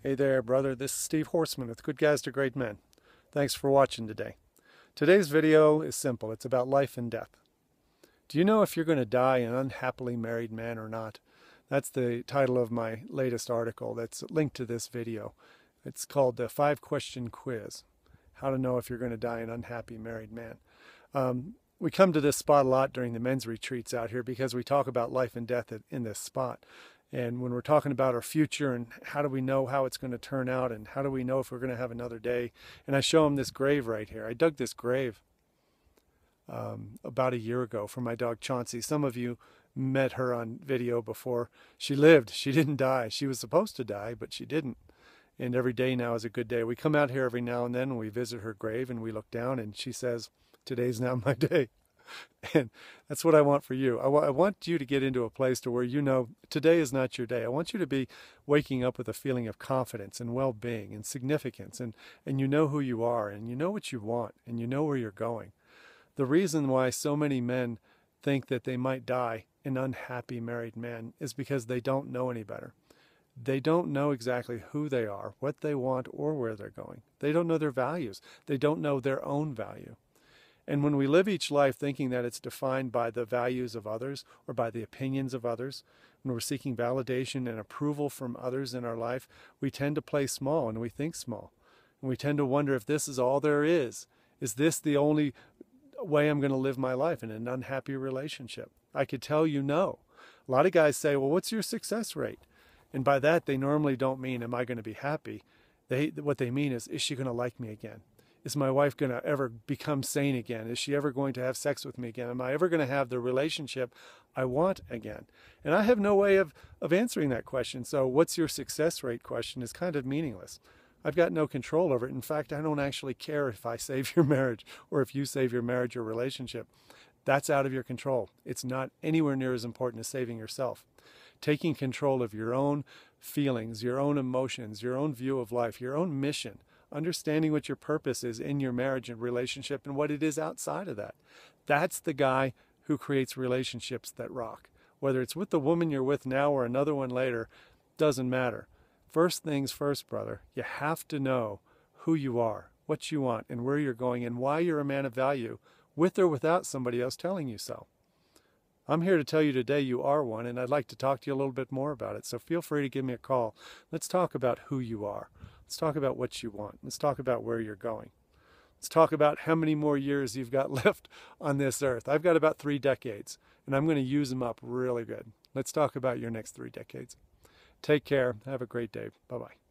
Hey there, brother. This is Steve Horseman with Good Guys to Great Men. Thanks for watching today. Today's video is simple. It's about life and death. Do you know if you're going to die an unhappily married man or not? That's the title of my latest article that's linked to this video. It's called the 5-Question Quiz. How to know if you're going to die an unhappy married man. We come to this spot a lot during the men's retreats out here because we talk about life and death in this spot. And when we're talking about our future and how do we know how it's going to turn out and how do we know if we're going to have another day, and I show them this grave right here. I dug this grave about a year ago for my dog Chauncey. Some of you met her on video before. She lived. She didn't die. She was supposed to die, but she didn't. And every day now is a good day. We come out here every now and then and we visit her grave and we look down and she says, "Today's not my day." And that's what I want for you. I want you to get into a place to where you know today is not your day. I want you to be waking up with a feeling of confidence and well-being and significance, and you know who you are, and you know what you want, and you know where you're going. The reason why so many men think that they might die an unhappy married man is because they don't know any better. They don't know exactly who they are, what they want, or where they're going. They don't know their values. They don't know their own value. And when we live each life thinking that it's defined by the values of others or by the opinions of others, when we're seeking validation and approval from others in our life, we tend to play small and we think small. And we tend to wonder if this is all there is. Is this the only way I'm going to live my life in an unhappy relationship? I could tell you no. A lot of guys say, well, what's your success rate? And by that, they normally don't mean, am I going to be happy? What they mean is she going to like me again? Is my wife going to ever become sane again? Is she ever going to have sex with me again? Am I ever going to have the relationship I want again? And I have no way of answering that question. So what's your success rate question is kind of meaningless. I've got no control over it. In fact, I don't actually care if I save your marriage or if you save your marriage or relationship. That's out of your control. It's not anywhere near as important as saving yourself. Taking control of your own feelings, your own emotions, your own view of life, your own mission, understanding what your purpose is in your marriage and relationship and what it is outside of that. That's the guy who creates relationships that rock. Whether it's with the woman you're with now or another one later, doesn't matter. First things first, brother, you have to know who you are, what you want, and where you're going, and why you're a man of value, with or without somebody else telling you so. I'm here to tell you today you are one, and I'd like to talk to you a little bit more about it. So feel free to give me a call. Let's talk about who you are. Let's talk about what you want. Let's talk about where you're going. Let's talk about how many more years you've got left on this earth. I've got about 3 decades, and I'm going to use them up really good. Let's talk about your next 3 decades. Take care. Have a great day. Bye-bye.